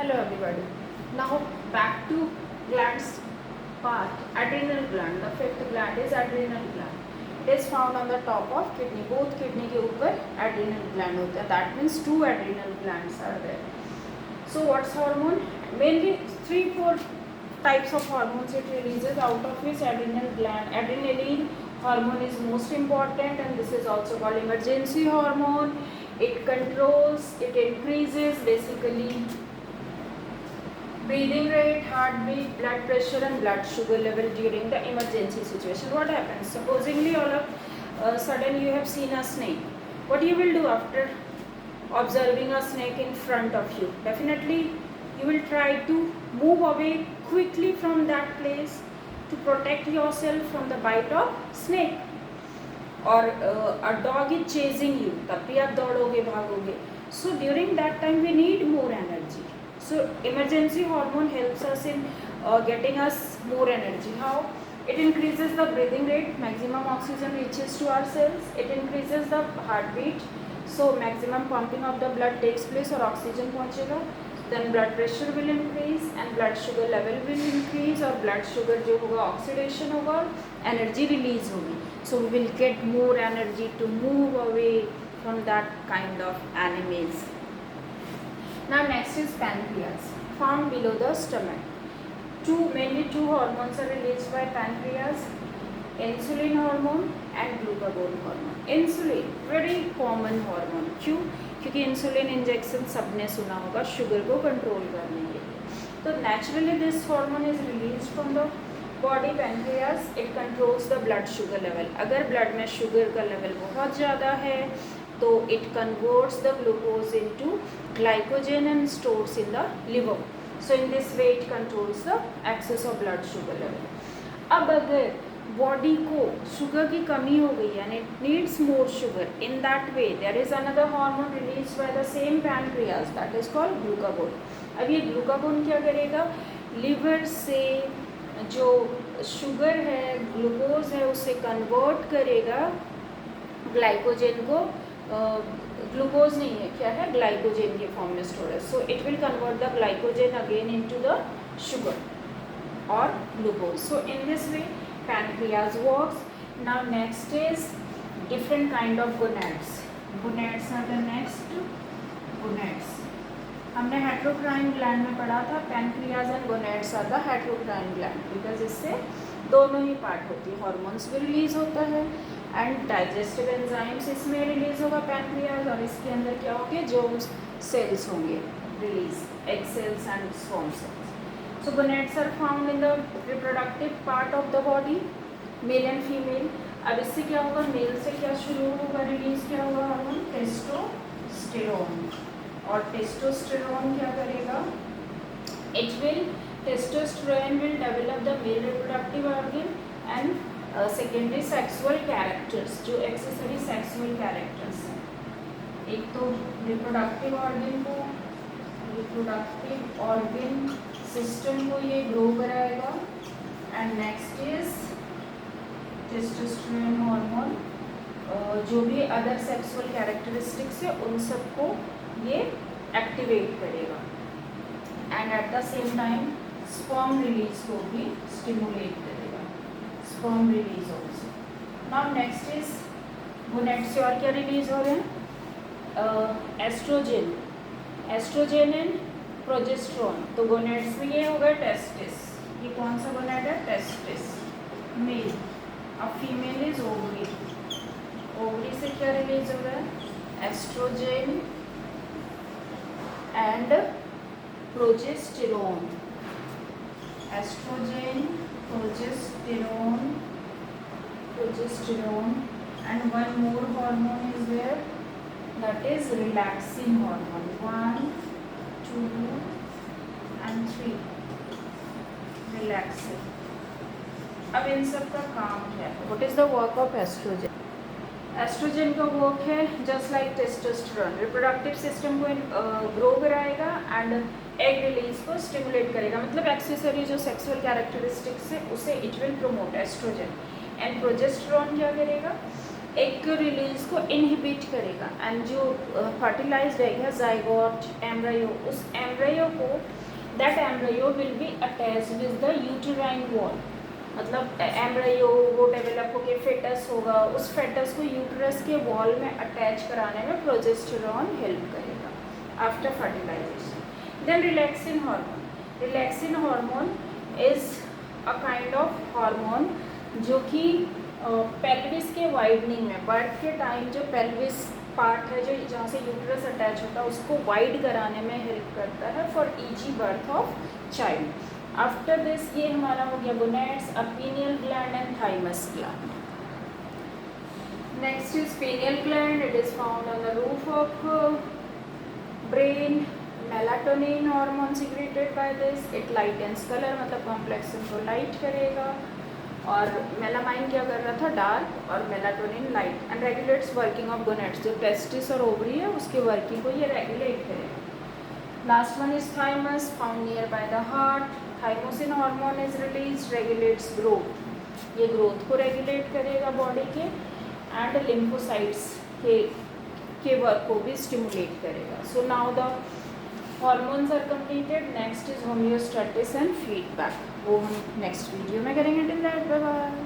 Hello everybody. Now back to glands part. Adrenal gland. The fifth gland is adrenal gland. It is found on the top of kidney. Both kidney के ऊपर adrenal gland होता है. That means two adrenal glands are there. So what's hormone? Mainly 3-4 types of hormones it releases out of its adrenal gland. Adrenaline hormone is most important, and this is also called emergency hormone. It controls, it increases basically breathing rate, heartbeat, blood pressure and blood sugar level during the emergency situation. What happens? Supposingly all of a sudden you have seen a snake. What you will do after observing a snake in front of you? Definitely you will try to move away quickly from that place to protect yourself from the bite of snake. और a dog is chasing you, तब भी आप दौड़ोगे भागोगे. So during that time we need more energy. So emergency hormone helps us in getting us more energy. How? It increases the breathing rate, maximum oxygen reaches to our cells. It increases the heartbeat, so maximum pumping of the blood takes place और oxygen पहुँचेगा. Then blood pressure will increase and blood sugar level will increase और blood sugar जो होगा oxidation होगा और energy release होगी. So we will get more energy to move away from that kind of enemies. Now next is pancreas, found below the stomach. Mainly two hormones are released by pancreas, insulin hormone and glucagon hormone. Insulin, very common hormone. क्यों? क्योंकि insulin injection सबने सुना होगा sugar को control करने के लिए. तो naturally this hormone is release from the body pancreas. It controls the blood sugar level. अगर ब्लड में शुगर का लेवल बहुत ज़्यादा है तो it converts the glucose into glycogen and stores in the liver. So in this way it controls the excess of blood sugar level. अब अगर body को शुगर की कमी हो गई यानी it needs more sugar, in that way there is another hormone release by the same pancreas that is called glucagon. अब ये ग्लूकागोन क्या करेगा? लिवर से जो शुगर है, ग्लूकोज है, उसे कन्वर्ट करेगा ग्लाइकोजन को. ग्लूकोज नहीं है, क्या है? ग्लाइकोजन के फॉर्म में स्टोर है. So it will convert the glycogen again into the sugar और glucose. So in this way pancreas works. Now next is different kind of gonads. Gonads are the next. Gonads हमने heterocrine gland में पढ़ा था. Pancreas and gonads are the heterocrine gland because इससे दोनों ही part होती है. Hormones भी release होता है एंड डाइजेस्टिव एंजाइम्स इसमें रिलीज होगा पैनक्रियाज, और इसके अंदर क्या होंगे? जो सेल्स होंगे release, egg cells and sperm cells. So gonads are found in the reproductive part of the body, male and female. अब इससे क्या होगा? मेल से क्या शुरू होगा? रिलीज क्या होगा? Hormone testosterone. और टेस्टोस्टेरोन क्या करेगा? Testosterone will develop the male reproductive organ and secondary sexual characters, जो accessory sexual characters हैं. एक तो reproductive organ सिस्टम को ये ग्रो कराएगा. And next is testosterone hormone, जो भी अदर सेक्सुअल कैरेक्टरिस्टिक्स है उन सबको ये एक्टिवेट करेगा. And at the same time sperm release को भी स्टिमुलेट करेगा. Sperm release also. Now next is gonad से और क्या रिलीज हो रहे हैं? Estrogen and progesterone. तो गोनेड्स में ये होगा टेस्टिस. ये कौन सा गोनेड है? Testis male. अब फीमेल इज ओवरी. ओवरी से क्या रिलीज हो रहा है? Estrogen and progesterone. Estrogen, progesterone and one more hormone is there that is relaxing hormone. 1, 2 and 3 relaxing. अब इन सब का काम क्या है? What is the work of estrogen? Estrogen का वर्क है just like testosterone, reproductive system को ग्रो कराएगा एंड एग रिलीज को स्टिमुलेट करेगा. मतलब एक्सेसरी जो सेक्सुअल कैरेक्टरिस्टिक्स है उसे it will promote estrogen. And progesterone क्या करेगा? एग रिलीज को इनहिबिट करेगा एंड जो फर्टिलाइज्ड एग है जाइगोट एम्ब्रायो, उस एम्ब्रायो को that embryo will be attached with the uterine wall, मतलब एम्ब्रायो वो डेवलप होकर फेटस होगा, उस फेटस को यूटरस के वॉल में अटैच कराने में प्रोजेस्टेरॉन हेल्प करेगा after fertilisation. Then relaxin hormone, relaxin hormone is a kind of hormone जो कि पेल्विस के वाइडनिंग में, बर्थ के टाइम जो पेल्विस पार्ट है जो जहाँ से यूटरस अटैच होता है उसको वाइड कराने में हेल्प करता है for easy birth of child. After this ये हमारा हो गया gonads, a pineal gland and thymus gland. Next is pineal gland, it is found on the roof of brain. Melatonin hormone secreted by this, it lightens colour, मतलब complexion को light करेगा, और melamine क्या कर रहा था, डार्क, और melatonin light, and regulates working of gonads, जो टेस्टिस और ओवरी है उसकी वर्किंग को ये रेगुलेट करेगा। Last one is thymus, found near by the heart. Thymosin hormone is release, regulates growth, ये ग्रोथ को रेगुलेट करेगा बॉडी के, एंड लिम्फोसाइट्स के वर्क को भी स्टिमुलेट करेगा। So now the hormones are completed, next is homeostasis and feedback, वो हम नेक्स्ट वीडियो में करेंगे। Till that bye bye.